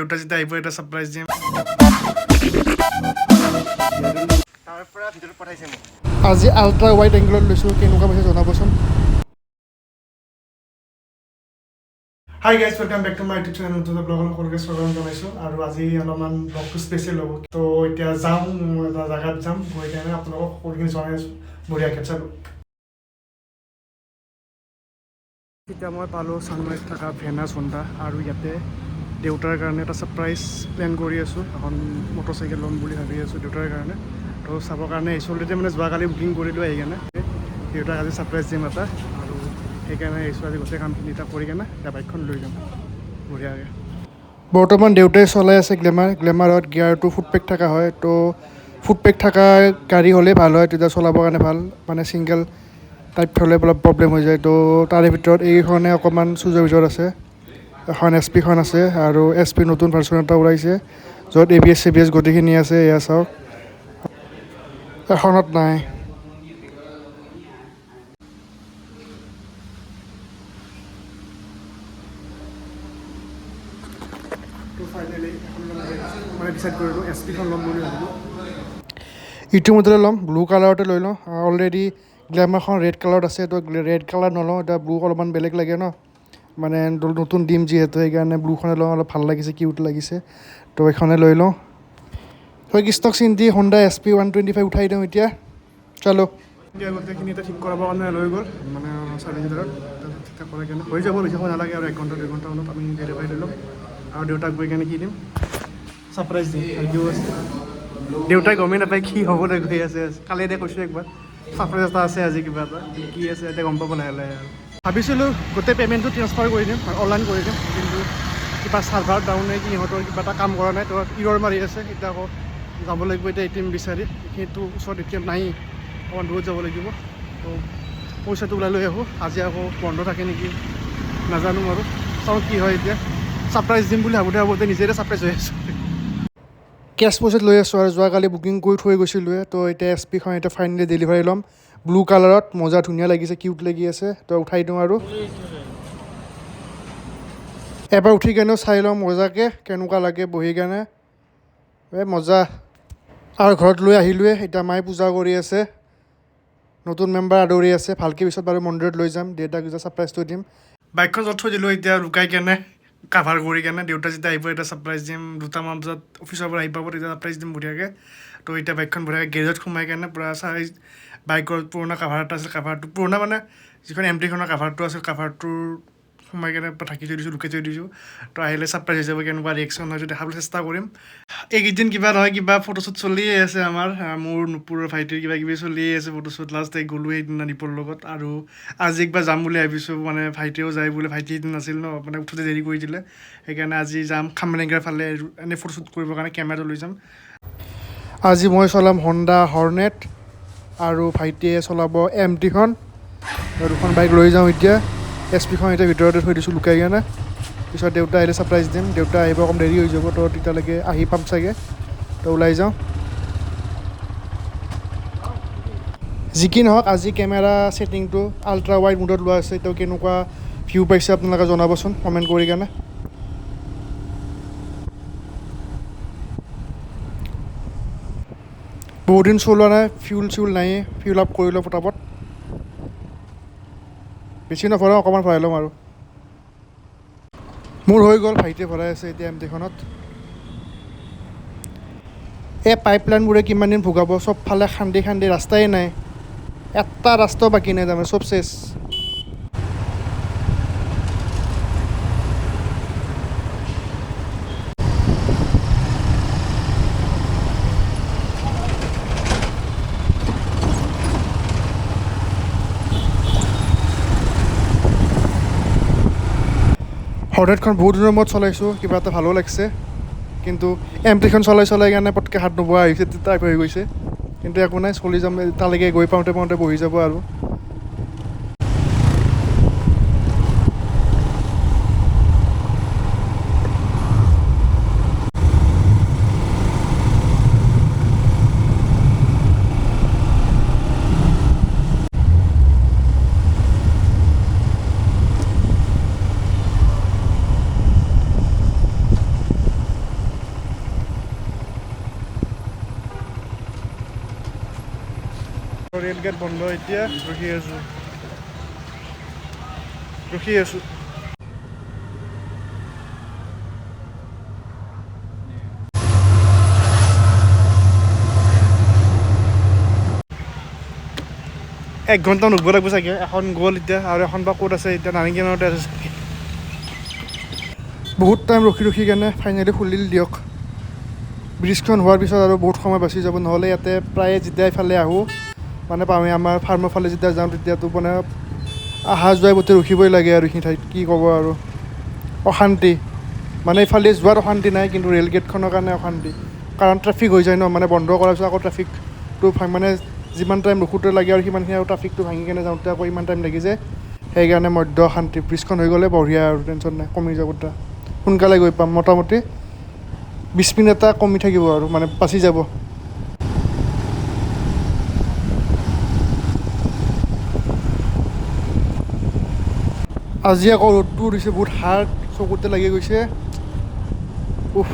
দেউতা যেতিয়া আহিব এটা সাৰপ্ৰাইজ দিম তাৰ পৰা ভিডিঅ পঠাইছে মোক আজি আল্ট্ৰা ওয়াইড এংগলত লৈছো কেনেকুৱা পাইছে জনাবচোন hi guys welcome back to my YouTube channel নতুন ব্লগৰ সকলোকে স্বাগতম জনাইছোঁ আৰু আজি অলপমান ব্লগটো স্পেচিয়েল হ'ব তো এতিয়া যাওঁ এটা জাগাত যাম গৈ কেনে আপোনালোকক সকলোখিনি জনাই আছোঁ বঢ়িয়াকৈ চালোঁ এতিয়া মই পালোঁ চানমাৰীত থকা ভেনাছ হণ্ডা আৰু ইয়াতে দেউতাৰ কাৰণে এটা ছাৰপ্ৰাইজ প্লেন কৰি আছোঁ এখন মটৰচাইকেল ল'ম বুলি ভাবি আছোঁ দেউতাৰ কাৰণে তো চাবৰ কাৰণে আহিছোঁ অলৰেডি মানে যোৱাকালি বুকিং কৰিলোঁ আহি কেনে দেউতাক আজি ছাৰপ্ৰাইজ দিম এটা আৰু সেইকাৰণে আহিছোঁ আজি গোটেই কামখিনি এটা কৰি কেনে এতিয়া বাইকখন লৈ যাম বঢ়িয়াকৈ বৰ্তমান দেউতাই চলাই আছে গ্লেমাৰত গিয়াৰটো ফুটপেক থকা হয় তো ফুটপেক থকা গাড়ী হ'লেই ভাল হয় তেতিয়া চলাবৰ কাৰণে ভাল মানে ছিংগল টাইপ হ'লে অলপ প্ৰব্লেম হৈ যায় তো তাৰে ভিতৰত এইখনে অকণমান চুজৰ ভিতৰত আছে এখন এছপিখন আছে আৰু এছপি নতুন ভাৰ্চন এটা ওলাইছে য'ত ABS CBS গোটেইখিনি আছে এয়া চাওক এখনত নাই তো ফাইনেলি এখন মানে ডিচাইড কৰিলোঁ এছপিখন ল'ম বুলি ভাবিলোঁ ইটো মডেলে ল'ম ব্লু কালাৰতে লৈ লওঁ অলৰেডি গ্লেমাৰখন ৰেড কালাৰত আছে তো ৰেড কালাৰ নলওঁ এতিয়া ব্লু অলপমান বেলেগ লাগে ন মানে নতুন ডিম যিহেতু সেইকাৰণে ব্লুখনে লওঁ অলপ ভাল লাগিছে কিউট লাগিছে তো এইখনে লৈ লওঁ তই ষ্টক চিন দি হণ্ডা SP 125 উঠাই দিওঁ এতিয়া চলো এতিয়া গোটেইখিনি এতিয়া ঠিক কৰাবৰ কাৰণে লৈ গ'ল মানে চাৰ্ভিচ চেণ্টাৰত ঠিক কৰাই কেনে হৈ যাব নালাগে আৰু 1 ঘণ্টা 2 ঘণ্টামানত আমি ডেলিভাৰী লৈ ল'ম আৰু দেউতাক গৈ কেনে কি দিম ছাৰপ্ৰাইজ দিম ভাগ্যও আছে দেউতাই গমেই নাপায় কি হ'বলৈ গৈ আছে কালি এতিয়া কৈছোঁ একবাৰ ছাৰপ্ৰাইজ এটা আছে আজি কিবা এটা কি আছে এতিয়া গম পাব লাহে লাহে আৰু ভাবিছিলোঁ গোটেই পে'মেণ্টটো ট্ৰেন্সফাৰ কৰি দিম অনলাইন কৰি দিম কিন্তু কিবা ছাৰ্ভাৰ ডাউন নে কি ইহঁতৰ কিবা এটা কাম কৰা নাই তো ইৰৰ মাৰি আছে এতিয়া আকৌ যাব লাগিব এতিয়া ATM বিচাৰি সেইটো ওচৰত ATM নাই অকণমান দূৰত যাব লাগিব তো পইচাটো ওলাই লৈ আহোঁ আজি আকৌ বন্ধ থাকে নেকি নাজানো আৰু চাওঁ কি হয় এতিয়া ছাৰপ্ৰাইজ দিম বুলি ভাবোঁতে নিজেৰে ছাৰপ্ৰাইজ হৈ আছোঁ কেছ পইচাত লৈ আছোঁ আৰু যোৱাকালি বুকিং কৰি থৈ গৈছিলোঁ তো এতিয়া SPখন এতিয়া ফাইনেলি ডেলিভাৰী ল'ম ব্লু কালাৰত মজা ধুনীয়া লাগিছে কিউট লাগি আছে তো উঠাই দিওঁ আৰু এবাৰ উঠি কেনেও চাই লওঁ মজাকৈ কেনেকুৱা লাগে বহি কেনে মজা আৰু ঘৰত লৈ আহিলোৱে এতিয়া মায়ে পূজা কৰি আছে নতুন মেম্বাৰ আদৰি আছে ভালকৈ পিছত বাৰু মন্দিৰত লৈ যাম দেউতাক যেতিয়া ছাৰপ্ৰাইজটো দিম বাইকখন য'ত থৈ দিলোঁ এতিয়া লুকাই কেনে কাভাৰ কৰি কেনে দেউতা যেতিয়া আহিব এটা ছাৰপ্ৰাইজ দিম 2টামান বজাত অফিচৰ পৰা আহি পাব তেতিয়া ছাৰপ্ৰাইজ দিম বঢ়িয়াকৈ তো এতিয়া বাইকখন বঢ়িয়াকৈ গেৰেজত সোমাই কেনে পূৰা চাই বাইকৰ পুৰণা কাভাৰ এটা আছিল কাভাৰটো পুৰণা মানে যিখন এমটিখনৰ কাভাৰটো আছিল কাভাৰটোৰ সোমাই কেনে ঢাকি থৈ দিছোঁ লুকাই থৈ দিছোঁ তো আহিলে ছাৰপ্ৰাইজ হৈ যাব কেনেকুৱা ৰিয়েকশ্যন হয় যদি দেখাবলৈ চেষ্টা কৰিম এইকেইদিন কিবা নহয় কিবা ফটোশ্বুট চলিয়ে আছে আমাৰ মোৰ নুপুৰৰ ভাইটিৰ কিবা কিবি চলিয়ে আছে ফটোশ্বুট লাষ্ট গ'লোঁ সেইদিনা দীপৰ লগত আৰু আজি একবাৰ যাম বুলি ভাবিছোঁ মানে ভাইটিও যায় বোলে ভাইটি সেইদিন নাছিল ন মানে উঠোতে দেৰি কৰি দিলে সেইকাৰণে আজি যাম খামৰেংগাৰ ফালে এনেই ফটোশ্বুট কৰিবৰ কাৰণে কেমেৰাটো লৈ যাম আজি মই চলাম হণ্ডা হৰ্নেট আৰু ভাইটিয়ে চলাব MTখন দুখন বাইক লৈ যাওঁ এতিয়া SPখন এতিয়া ভিতৰতে থৈ দিছোঁ লুকাই কেনে পিছত দেউতা আহিলে ছাৰপ্ৰাইজ দিম দেউতা আহিব অকণ দেৰি হৈ যাব তো তেতিয়ালৈকে আহি পাম চাগে তো ওলাই যাওঁ যি কি নহওক আজি কেমেৰা ছেটিংটো আল্ট্ৰা ৱাইড মোডত লোৱা আছে তো কেনেকুৱা ভিউ পাইছে আপোনালোকে জনাবচোন কমেণ্ট কৰি কেনে বহুত দিন চলোৱা নাই ফিউল নাইয়ে ফিউল আপ কৰি লওঁ পটাপট বেছি নভৰাওঁ অকণমান ভৰাই ল'ম আৰু মোৰ হৈ গ'ল ভাইটিয়ে ভৰাই আছে এতিয়া MTখনত এই পাইপলাইনবোৰে কিমান দিন ভোগাব চবফালে খান্দি ৰাস্তাই নাই এটা ৰাস্তাও বাকী নাই তাৰমানে চব চেচ হৰ্নেটখন বহুত দিনৰ মূৰত চলাইছোঁ কিবা এটা ভালো লাগিছে কিন্তু MTখন চলাই কাৰণে পটকৈ হাত নোবোৱা হৈছে টাইপ হৈ গৈছে কিন্তু একো নাই চলি যাম তালৈকে গৈ পাওঁতে বহি যাব আৰু ৰেল গেট বন্ধ এতিয়া ৰখি আছোঁ এক ঘণ্টা নুঘব লাগিব চাগে এখন গ'ল এতিয়া আৰু এখন বা ক'ত আছে এতিয়া নাৰেংগীমানতে আছে চাগে বহুত টাইম ৰখি কেনে ফাইনেলি খুলিল দিয়ক ব্ৰিজখন হোৱাৰ পিছত আৰু বহুত সময় বাচি যাব নহ'লে ইয়াতে প্ৰায়ে যেতিয়া ইফালে আহোঁ মানে পাওঁৱে আমাৰ ফাৰ্মৰ ফালে যেতিয়া যাওঁ তেতিয়াতো মানে অহা যোৱাই গোটেই ৰখিবই লাগে আৰু এইখিনি ঠাইত কি ক'ব আৰু অশান্তি মানে ইফালে যোৱাত অশান্তি নাই কিন্তু ৰেল গেটখনৰ কাৰণে অশান্তি কাৰণ ট্ৰেফিক হৈ যায় ন মানে বন্ধ কৰাৰ পিছত আকৌ ট্ৰেফিকটো মানে যিমান টাইম ৰখোতে লাগে আৰু সিমানখিনি আৰু ট্ৰাফিকটো ভাঙি কেনে যাওঁতে আকৌ ইমান টাইম লাগি যায় সেইকাৰণে মধ্য অশান্তি ব্ৰিজখন হৈ গ'লে বঢ়িয়া আৰু টেনশ্যন নাই কমি যাব এতিয়া সোনকালে গৈ পাম মোটামুটি 20 মিনিট এটা কমি থাকিব আৰু মানে বাচি যাব আজি আকৌ ৰ'দটো দিছে বহুত হাৰ্ড চকুতে লাগি গৈছে উফ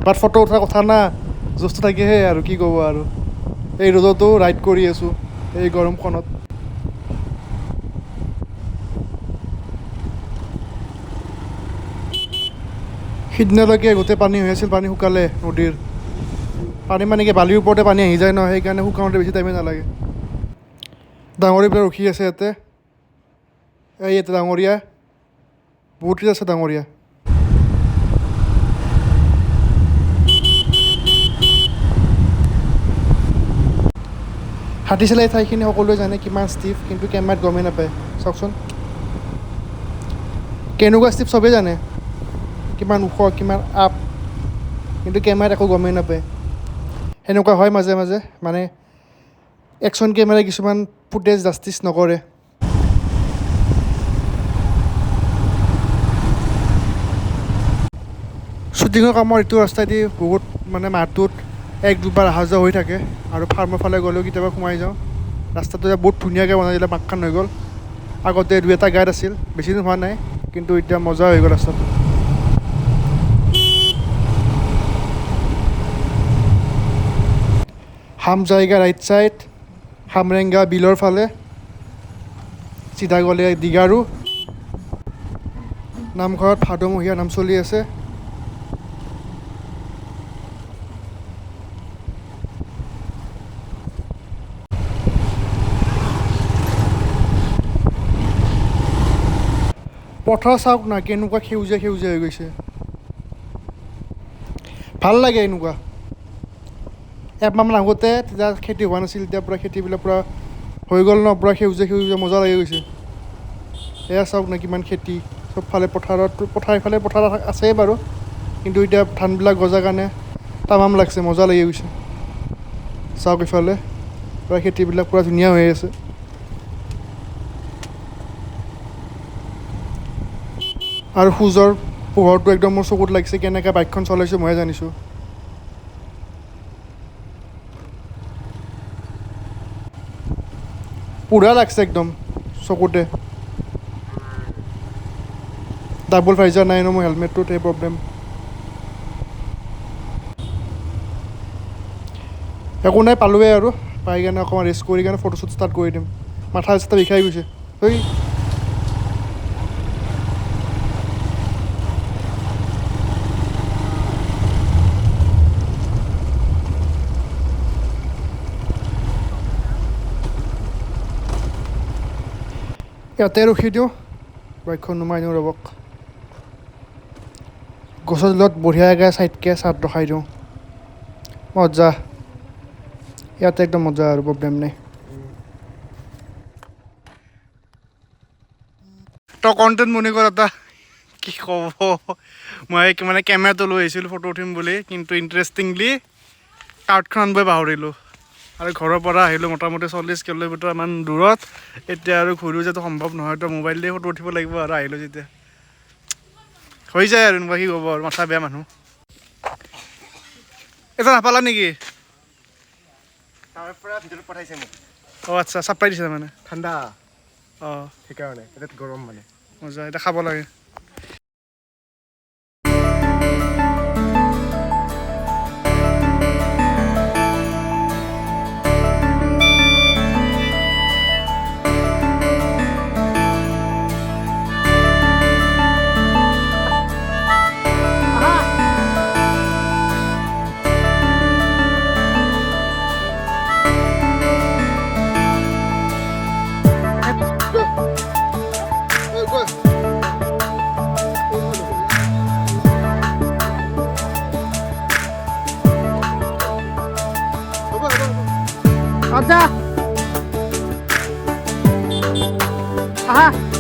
বাট ফটো উঠাৰ কথা না জোচটো থাকেহে আৰু কি ক'ব আৰু এই ৰ'দতো ৰাইড কৰি আছোঁ এই গৰমখনত সিদিনালৈকে গোটেই পানী হৈ আছিল পানী শুকালে নদীৰ পানী মানে কি বালিৰ ওপৰতে পানী আহি যায় ন সেইকাৰণে শুকাওঁতে বেছি টাইমে নালাগে ডাঙৰীবিলাক ৰখি আছে ইয়াতে ইয়াতে ডাঙৰীয়া বহুতকেইটা আছে ডাঙৰীয়া হাতীচালাই ঠাইখিনি সকলোৱে জানে কিমান ষ্টিফ কিন্তু কেমেৰাত গমেই নাপায় চাওকচোন কেনেকুৱা ষ্টিফ চবেই জানে কিমান ওখ কিমান আপ কিন্তু কেমেৰাত একো গমেই নাপায় সেনেকুৱা হয় মাজে মাজে মানে একশ্যন কেমেৰাই কিছুমান ফুটেজ জাষ্টিছ নকৰে শ্বুটিঙৰ কামৰ এইটো ৰাস্তাইদি বহুত মানে মাহটোত 1-2বাৰ অহা যোৱা হৈ থাকে আৰু ফাৰ্মৰ ফালে গ'লেও কেতিয়াবা সোমাই যাওঁ ৰাস্তাটো বহুত ধুনীয়াকৈ বনাই দিলে পাকখান হৈ গ'ল আগতে 2-এটা গাইড আছিল বেছি দিন হোৱা নাই কিন্তু এতিয়া মজা হৈ গ'ল ৰাস্তাটো হাম জায়গা ৰাইট ছাইড হামৰেংগা বিলৰ ফালে চিধা গ'লে দীঘাৰু নামঘৰত ভাদমহীয়া নাম চলি আছে পথাৰ চাওক না কেনেকুৱা সেউজীয়া হৈ গৈছে ভাল লাগে এনেকুৱা এমাহমান আগতে তেতিয়া খেতি হোৱা নাছিল এতিয়া পূৰা খেতিবিলাক পূৰা হৈ গ'ল ন পূৰা সেউজীয়া মজা লাগি গৈছে এয়া চাওক না কিমান খেতি চবফালে পথাৰ ইফালে পথাৰ আছেই বাৰু কিন্তু এতিয়া ধানবিলাক গজাৰ কাৰণে তামাম লাগছে মজা লাগি গৈছে চাওক ইফালে পূৰা খেতিবিলাক পূৰা ধুনীয়া হৈ আছে আৰু সূৰ্যৰ পোহৰটো একদম মোৰ চকুত লাগিছে কেনেকৈ বাইকখন চলাইছোঁ ময়ে জানিছোঁ পুৰা লাগছে একদম চকুতে ডাবল ভাইজাৰ নাই ন মোৰ হেলমেটটোত সেই প্ৰব্লেম একো নাই পালোঁৱেই আৰু পাই কেনে অকণমান ৰেষ্ট কৰি কেনে ফটোশ্বুট ষ্টাৰ্ট কৰি দিম মাথা চাথা বিষাই গৈছে ঐ ইয়াতে ৰখি দিওঁ বাইকখন নুমাই দিওঁ ৰ'বক গছৰ তলত বঢ়িয়াকৈ চাইডকৈ চাট ৰখাই দিওঁ মজা ইয়াতে একদম মজা আৰু প্ৰব্লেম নাই তই কণ্টেণ্ট মনিকৰ এটা কি ক'ব মই মানে কেমেৰাটো লৈ আহিছিলোঁ ফটো উঠিম বুলি কিন্তু ইণ্টাৰেষ্টিংলি কাৰ্ডখন আনিবই পাহৰিলোঁ আৰু ঘৰৰ পৰা আহিলোঁ মোটামুটি 40 কিলোমিটাৰমান দূৰত এতিয়া আৰু ঘূৰিও যোৱাটো সম্ভৱ নহয় তো মোবাইল দিয়ে ফটো উঠিব লাগিব আৰু আহিলোঁ যেতিয়া হৈ যায় আৰু এনেকুৱা কি ক'ব আৰু মাথা বেয়া মানুহ এটা নাপালা নেকি তাৰ পৰা ভিতৰত পঠাইছে মোক অঁ আচ্ছা চাপ্লাই দিছে মানে ঠাণ্ডা অঁ সেইকাৰণে এতিয়া গৰম মানে মজা এতিয়া খাব লাগে আহা